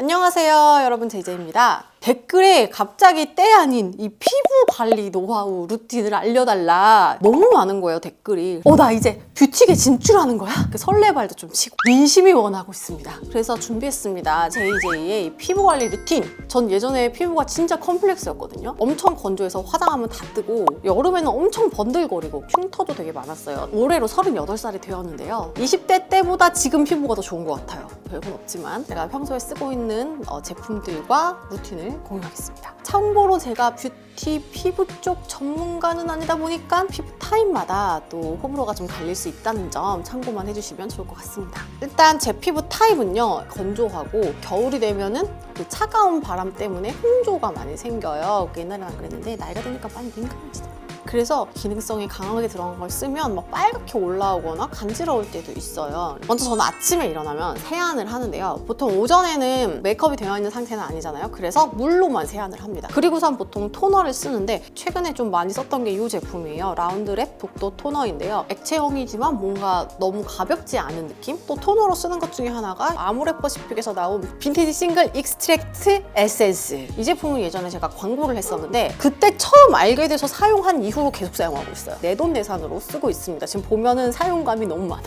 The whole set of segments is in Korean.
안녕하세요 여러분, 제이제이입니다. 댓글에 갑자기 때 아닌 이 피부 관리 노하우 루틴을 알려달라 너무 많은 거예요, 댓글이. 나 이제 뷰티계 진출하는 거야? 설레발도 좀 치고 민심이 원하고 있습니다. 그래서 준비했습니다. 제이제이의 이 피부 관리 루틴. 전 예전에 피부가 진짜 컴플렉스였거든요. 엄청 건조해서 화장하면 다 뜨고 여름에는 엄청 번들거리고 흉터도 되게 많았어요. 올해로 38살이 되었는데요. 20대 때보다 지금 피부가 더 좋은 것 같아요. 별건 없지만 제가 평소에 쓰고 있는 제품들과 루틴을 공유하겠습니다. 참고로 제가 뷰티 피부 쪽 전문가는 아니다 보니까 피부 타입마다 또 호불호가 좀 갈릴 수 있다는 점 참고만 해주시면 좋을 것 같습니다. 일단 제 피부 타입은요, 건조하고 겨울이 되면은 그 차가운 바람 때문에 홍조가 많이 생겨요. 옛날에는 안 그랬는데 나이가 드니까 많이 민감해지더라고요. 그래서 기능성이 강하게 들어간 걸 쓰면 막 빨갛게 올라오거나 간지러울 때도 있어요. 먼저 저는 아침에 일어나면 세안을 하는데요. 보통 오전에는 메이크업이 되어 있는 상태는 아니잖아요. 그래서 물로만 세안을 합니다. 그리고선 보통 토너를 쓰는데 최근에 좀 많이 썼던 게 이 제품이에요. 라운드랩 북도 토너인데요. 액체형이지만 뭔가 너무 가볍지 않은 느낌? 또 토너로 쓰는 것 중에 하나가 아모레퍼시픽에서 나온 빈티지 싱글 익스트랙트 에센스. 이 제품은 예전에 제가 광고를 했었는데 그때 처음 알게 돼서 사용한 이후로 계속 사용하고 있어요. 내돈내산으로 쓰고 있습니다. 지금 보면은 사용감이 너무 많아.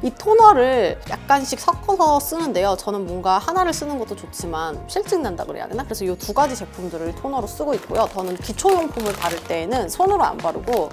이 토너를 약간씩 섞어서 쓰는데요. 저는 뭔가 하나를 쓰는 것도 좋지만 실증 난다 그래야 되나? 그래서 이 두 가지 제품들을 토너로 쓰고 있고요. 저는 기초용품을 바를 때에는 손으로 안 바르고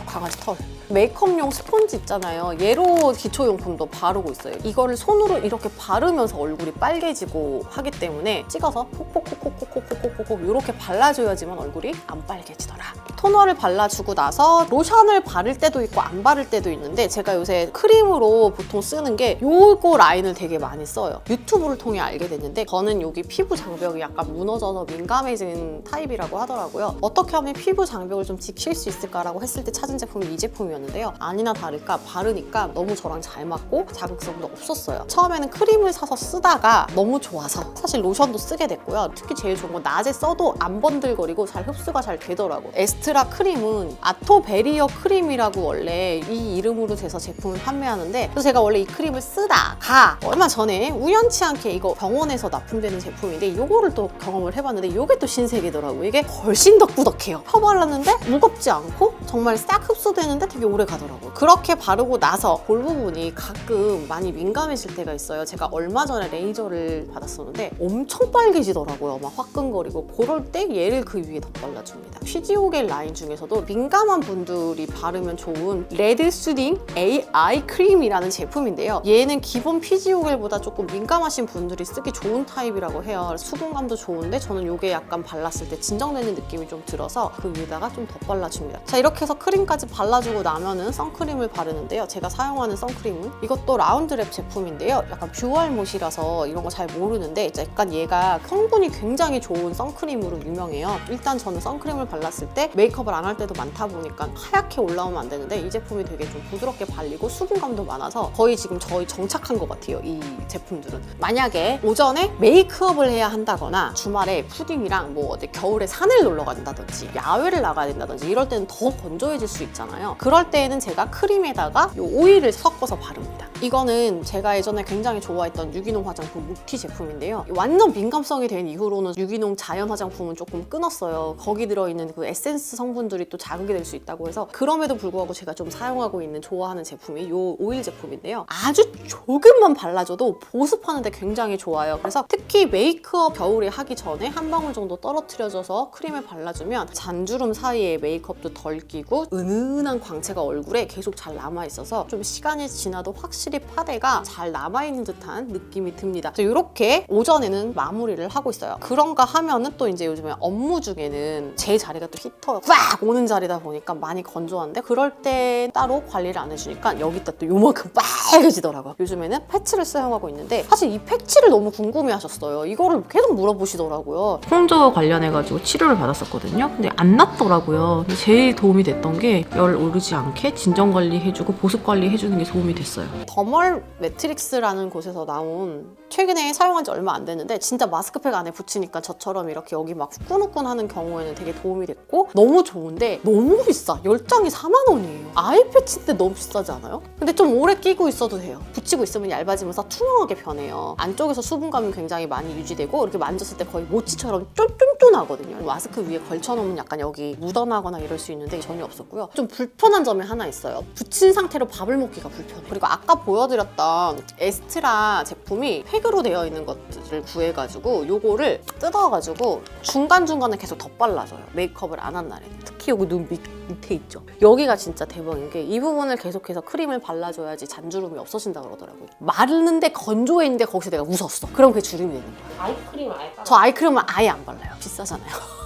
강아지 털. 메이크업용 스폰지 있잖아요. 얘로 기초용품도 바르고 있어요. 이거를 손으로 이렇게 바르면서 얼굴이 빨개지고 하기 때문에 찍어서 콕콕콕콕콕콕콕콕 이렇게 발라줘야지만 얼굴이 안 빨개지더라. 토너를 발라주고 나서 로션을 바를 때도 있고 안 바를 때도 있는데 제가 요새 크림으로 보통 쓰는 게 요거 라인을 되게 많이 써요. 유튜브를 통해 알게 됐는데 저는 여기 피부 장벽이 약간 무너져서 민감해진 타입이라고 하더라고요. 어떻게 하면 피부 장벽을 좀 지킬 수 있을까라고 했을 때 찾은 제품이 이 제품이었는데요. 아니나 다를까 바르니까 너무 저랑 잘 맞고 자극성도 없었어요. 처음에는 크림을 사서 쓰다가 너무 좋아서 사실 로션도 쓰게 됐고요. 특히 제일 좋은 건 낮에 써도 안 번들거리고 잘 흡수가 잘 되더라고요. 에스트라 크림은 아토베리어 크림이라고 원래 이 이름으로 돼서 제품을 판매하는데 그래서 제가 원래 이 크림을 쓰다가 얼마 전에 우연치 않게 이거 병원에서 납품되는 제품인데 이거를 또 경험을 해봤는데 이게 또 신세계더라고요. 이게 훨씬 더 꾸덕해요. 펴발랐는데 무겁지 않고 정말 싹 흡수되는데 되게 오래 가더라고요. 그렇게 바르고 나서 볼 부분이 가끔 많이 민감해질 때가 있어요. 제가 얼마 전에 레이저를 받았었는데 엄청 빨개지더라고요. 막 화끈거리고 그럴 때 얘를 그 위에 덧발라줍니다. 피지오겔 라인 중에서도 민감한 분들이 바르면 좋은 레드 수딩 AI 크림이라는 제품인데요. 얘는 기본 피지오겔보다 조금 민감하신 분들이 쓰기 좋은 타입이라고 해요. 수분감도 좋은데 저는 이게 약간 발랐을 때 진정되는 느낌이 좀 들어서 그 위에다가 좀 덧발라줍니다. 자, 이렇게 해서 크림까지 발라주고 나면은 선크림을 바르는데요. 제가 사용하는 선크림은 이것도 라운드랩 제품인데요. 약간 뷰알못이라서 이런 거 잘 모르는데 약간 얘가 성분이 굉장히 좋은 선크림으로 유명해요. 일단 저는 선크림을 발랐을 때 메이크업을 안 할 때도 많다 보니까 하얗게 올라오면 안 되는데 이 제품이 되게 좀 부드럽게 발리고 수분감도 많아서 거의 지금 저희 정착한 것 같아요. 이 제품들은. 만약에 오전에 메이크업을 해야 한다거나 주말에 푸딩이랑 뭐 어디 겨울에 산을 놀러 간다든지 야외를 나가야 된다든지 이럴 때는 더 건조해질 수 있잖아요. 그럴 때에는 제가 크림에다가 이 오일을 섞어서 바릅니다. 이거는 제가 예전에 굉장히 좋아했던 유기농 화장품 무티 제품인데요. 완전 민감성이 된 이후로는 유기농 자연 화장품은 조금 끊었어요. 거기 들어있는 그 에센스 성분들이 또 자극이 될 수 있다고 해서 그럼에도 불구하고 제가 좀 사용하고 있는 좋아하는 제품이 이 오일 제품인데요. 아주 조금만 발라줘도 보습하는데 굉장히 좋아요. 그래서 특히 메이크업 겨울에 하기 전에 한 방울 정도 떨어뜨려줘서 크림에 발라주면 잔주름 사이에 메이크업도 덜 끼고 은은한 광채가 얼굴에 계속 잘 남아있어서 좀 시간이 지나도 확실히 파데가 잘 남아있는 듯한 느낌이 듭니다. 이렇게 오전에는 마무리를 하고 있어요. 그런가 하면은 또 이제 요즘에 업무 중에는 제 자리가 또 히터가 빡 오는 자리다 보니까 많이 건조한데 그럴 때 따로 관리를 안 해주니까 여기다 또 요만큼 빨개지더라고요. 요즘에는 패치를 사용하고 있는데 사실 이 패치를 너무 궁금해하셨어요. 이거를 계속 물어보시더라고요. 홍조 관련해가지고 치료를 받았었거든요. 근데 안 났더라고요. 근데 제일 도움이 됐던 게 열 오르지 않게 진정 관리해주고 보습 관리해주는 게 도움이 됐어요. 더멀 매트릭스라는 곳에서 나온 최근에 사용한 지 얼마 안 됐는데 진짜 마스크팩 안에 붙이니까 저처럼 이렇게 여기 막 후끈후끈하는 경우에는 되게 도움이 됐고 너무 좋은데 너무 비싸. 10장이 4만 원이에요. 아이패치인데 너무 비싸지 않아요? 근데 좀 오래 끼고 있어도 돼요. 붙이고 있으면 얇아지면서 투명하게 변해요. 안쪽에서 수분감이 굉장히 많이 유지되고 이렇게 만졌을 때 거의 모치처럼 쫀쫀쫀하거든요. 마스크 위에 걸쳐놓으면 약간 여기 묻어나거나 이럴 수 있는데 전혀 없었고요. 좀 불편한 점이 하나 있어요. 붙인 상태로 밥을 먹기가 불편해요. 그리고 아까 보여드렸던 에스트라 제품이 팩으로 되어 있는 것들을 구해가지고 요거를 뜯어가지고 중간중간에 계속 덧발라줘요. 메이크업을 안 한 날에는. 특히 여기 눈 밑에 있죠. 여기가 진짜 대박인 게 이 부분을 계속해서 크림을 발라줘야지 잔주름이 없어진다 그러더라고요. 마르는데 건조해 있는데 거기서 내가 웃었어. 그럼 그게 주름이 되는 거야. 아이크림을 아예 저 아이크림은 아예 안 발라요. 비싸잖아요.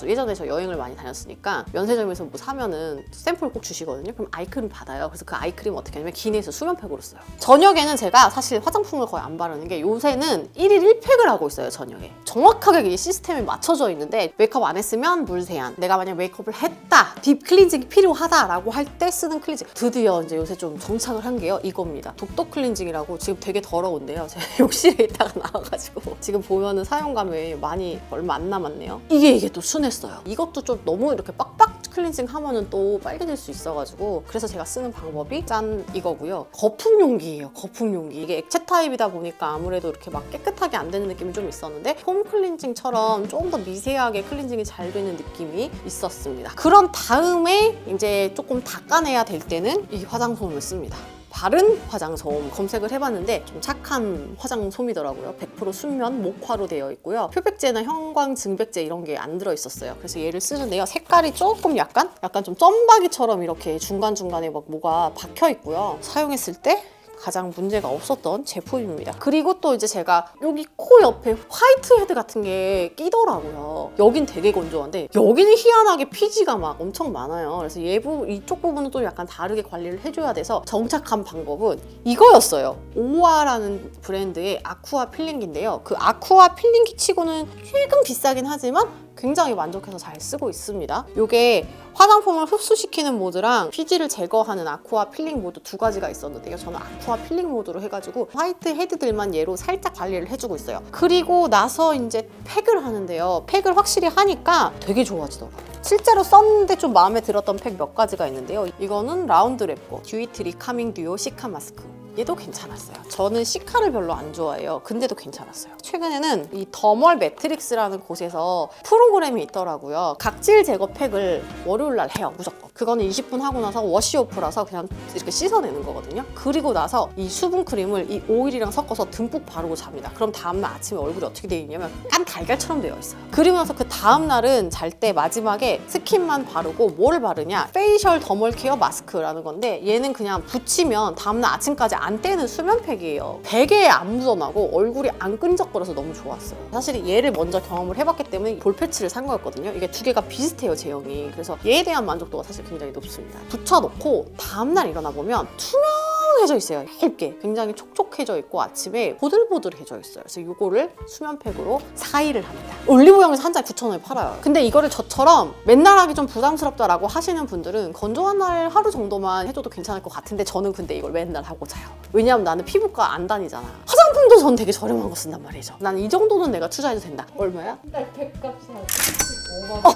예전에 저 여행을 많이 다녔으니까 면세점에서 뭐 사면은 샘플 꼭 주시거든요. 그럼 아이크림 받아요. 그래서 그 아이크림 어떻게 하냐면 기내에서 수면팩으로 써요. 저녁에는 제가 사실 화장품을 거의 안 바르는 게 요새는 1일 1팩을 하고 있어요. 저녁에. 정확하게 이 시스템이 맞춰져 있는데 메이크업 안 했으면 물 세안. 내가 만약 메이크업을 했다. 딥 클렌징이 필요하다라고 할 때 쓰는 클렌징. 드디어 이제 요새 좀 정착을 한 게요. 이겁니다. 독도 클렌징이라고 지금 되게 더러운데요. 제가 욕실에 있다가 나와가지고 지금 보면은 사용감이 많이 얼마 안 남았네요. 이게 또 순했어요. 이것도 좀 너무 이렇게 빡빡 클렌징 하면은 또 빨개질 수 있어가지고 그래서 제가 쓰는 방법이 짠 이거고요. 거품 용기예요. 거품 용기. 이게 액체 타입이다 보니까 아무래도 이렇게 막 깨끗하게 안 되는 느낌이 좀 있었는데 폼 클렌징처럼 좀 더 미세하게 클렌징이 잘 되는 느낌이 있었습니다. 그런 다음에 이제 조금 닦아내야 될 때는 이 화장솜을 씁니다. 바른 화장솜 검색을 해봤는데 좀 착한 화장솜이더라고요. 100% 순면 목화로 되어 있고요. 표백제나 형광 증백제 이런 게 안 들어있었어요. 그래서 얘를 쓰는데요. 색깔이 조금 약간 좀 점박이처럼 이렇게 중간중간에 막 뭐가 박혀 있고요. 사용했을 때 가장 문제가 없었던 제품입니다. 그리고 또 이제 제가 여기 코 옆에 화이트 헤드 같은 게 끼더라고요. 여긴 되게 건조한데 여기는 희한하게 피지가 막 엄청 많아요. 그래서 이쪽 부분은 또 약간 다르게 관리를 해줘야 돼서 정착한 방법은 이거였어요. 오아라는 브랜드의 아쿠아 필링기인데요. 그 아쿠아 필링기 치고는 조금 비싸긴 하지만 굉장히 만족해서 잘 쓰고 있습니다. 이게 화장품을 흡수시키는 모드랑 피지를 제거하는 아쿠아 필링 모드 두 가지가 있었는데요. 저는 아쿠아 필링 모드로 해가지고 화이트 헤드들만 얘로 살짝 관리를 해주고 있어요. 그리고 나서 이제 팩을 하는데요. 팩을 확실히 하니까 되게 좋아지더라고요. 실제로 썼는데 좀 마음에 들었던 팩 몇 가지가 있는데요. 이거는 라운드 랩거 듀이트리 카밍 듀오 시카 마스크. 얘도 괜찮았어요. 저는 시카를 별로 안 좋아해요. 근데도 괜찮았어요. 최근에는 이 더멀 매트릭스라는 곳에서 프로그램이 있더라고요. 각질 제거 팩을 월요일날 해요. 무조건. 그거는 20분 하고 나서 워시오프라서 그냥 이렇게 씻어내는 거거든요. 그리고 나서 이 수분 크림을 이 오일이랑 섞어서 듬뿍 바르고 잡니다. 그럼 다음날 아침에 얼굴이 어떻게 되어 있냐면 깐 달걀처럼 되어 있어요. 그리고 나서 그 다음날은 잘 때 마지막에 스킨만 바르고 뭐를 바르냐? 페이셜 더멀 케어 마스크라는 건데 얘는 그냥 붙이면 다음날 아침까지 안 떼는 수면팩이에요. 베개에 안 묻어나고 얼굴이 안 끈적거려서 너무 좋았어요. 사실 얘를 먼저 경험을 해봤기 때문에 볼패치를 산 거였거든요. 이게 두 개가 비슷해요, 제형이. 그래서 얘에 대한 만족도가 사실 굉장히 높습니다. 붙여놓고 다음날 일어나 보면 투명해져 있어요. 얇게. 굉장히 촉촉해져 있고 아침에 보들보들해져 있어요. 그래서 이거를 수면팩으로 4일을 합니다. 올리브영에서 한 장에 9,000원에 팔아요. 근데 이거를 저처럼 맨날 하기 좀 부담스럽다라고 하시는 분들은 건조한 날 하루 정도만 해줘도 괜찮을 것 같은데 저는 근데 이걸 맨날 하고 자요. 왜냐하면 나는 피부과 안 다니잖아. 화장품도 전 되게 저렴한 거 쓴단 말이죠. 나는 이 정도는 내가 투자해도 된다. 얼마야? 딱 팩값이 한 15만 원.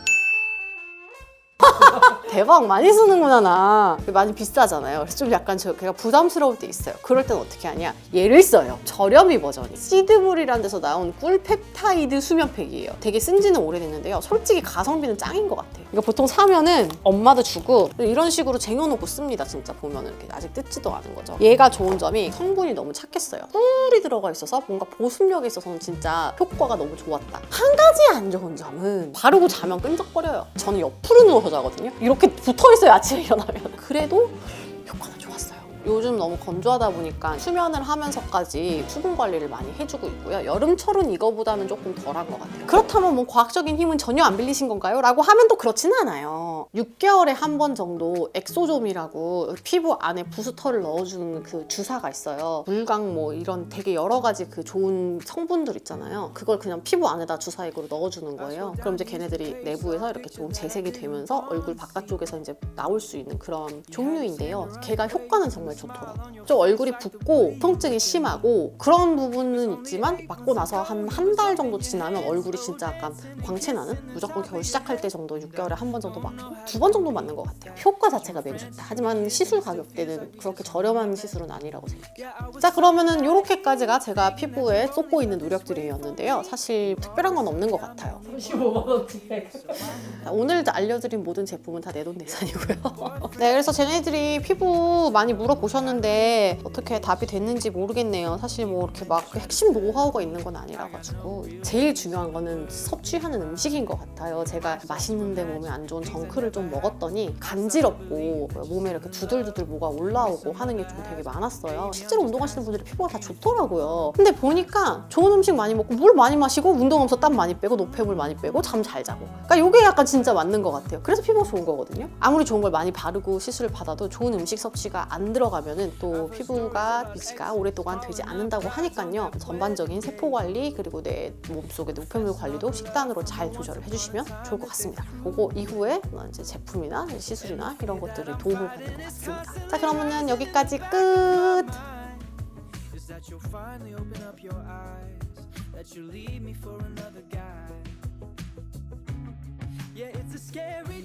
대박 많이 쓰는구나 나. 많이 비싸잖아요. 그래서 좀 약간 제가 부담스러울 때 있어요. 그럴 땐 어떻게 하냐? 얘를 써요. 저렴이 버전이. 시드물이라는 데서 나온 꿀펩타이드 수면팩이에요. 되게 쓴 지는 오래됐는데요. 솔직히 가성비는 짱인 것 같아요. 이거 보통 사면은 엄마도 주고 이런 식으로 쟁여놓고 씁니다. 진짜 보면은 이렇게 아직 뜯지도 않은 거죠. 얘가 좋은 점이 성분이 너무 착했어요. 꿀이 들어가 있어서 뭔가 보습력에 있어서는 진짜 효과가 너무 좋았다. 한 가지 안 좋은 점은 바르고 자면 끈적거려요. 저는 옆으로 누워서 자거든요. 이렇게 붙어있어요. 아침에 일어나면. 그래도 효과는 좋았어요. 요즘 너무 건조하다 보니까 수면을 하면서까지 수분 관리를 많이 해주고 있고요. 여름철은 이거보다는 조금 덜한 것 같아요. 그렇다면 뭐 과학적인 힘은 전혀 안 빌리신 건가요? 라고 하면 또 그렇지는 않아요. 6개월에 한 번 정도 엑소좀이라고 피부 안에 부스터를 넣어주는 그 주사가 있어요. 물광 뭐 이런 되게 여러 가지 그 좋은 성분들 있잖아요. 그걸 그냥 피부 안에다 주사액으로 넣어주는 거예요. 그럼 이제 걔네들이 내부에서 이렇게 좀 재생이 되면서 얼굴 바깥쪽에서 이제 나올 수 있는 그런 종류인데요. 걔가 효과는 정말 좋더라고요. 좀 얼굴이 붓고 통증이 심하고 그런 부분은 있지만 맞고 나서 한 달 정도 지나면 얼굴이 진짜 약간 광채 나는? 무조건 겨울 시작할 때 정도 6개월에 한 번 정도 맞고 2번 정도 맞는 것 같아요. 효과 자체가 매우 좋다. 하지만 시술 가격대는 그렇게 저렴한 시술은 아니라고 생각해요. 자, 그러면은 이렇게까지가 제가 피부에 쏟고 있는 노력들이었는데요. 사실 특별한 건 없는 것 같아요. 35만원짜리. 오늘 알려드린 모든 제품은 다 내돈내산이고요. 네, 그래서 쟤네들이 피부 많이 물어보셨는데 어떻게 답이 됐는지 모르겠네요. 사실 뭐 이렇게 막 핵심 노하우가 있는 건 아니라 가지고 제일 중요한 거는 섭취하는 음식인 것 같아요. 제가 맛있는데 몸에 안 좋은 정크를 좀 먹었더니 간지럽고 몸에 이렇게 두들두들 뭐가 올라오고 하는 게 좀 되게 많았어요. 실제로 운동하시는 분들이 피부가 다 좋더라고요. 근데 보니까 좋은 음식 많이 먹고 물 많이 마시고 운동하면서 땀 많이 빼고 노폐물 많이 빼고 잠 잘 자고, 그러니까 이게 약간 진짜 맞는 것 같아요. 그래서 피부가 좋은 거거든요. 아무리 좋은 걸 많이 바르고 시술을 받아도 좋은 음식 섭취가 안 들어가면은 또 피부가 유지가 오랫동안 되지 않는다고 하니까요. 전반적인 세포 관리 그리고 내 몸속의 노폐물 관리도 식단으로 잘 조절을 해주시면 좋을 것 같습니다. 그거 이후에 이제 제품이나 시술이나 이런 것들이 도움을 받는 것 같습니다. 자, 그러면은 여기까지 끝! Is that you'll finally open up your eyes, that you leave me for another guy. Yeah, it's a scary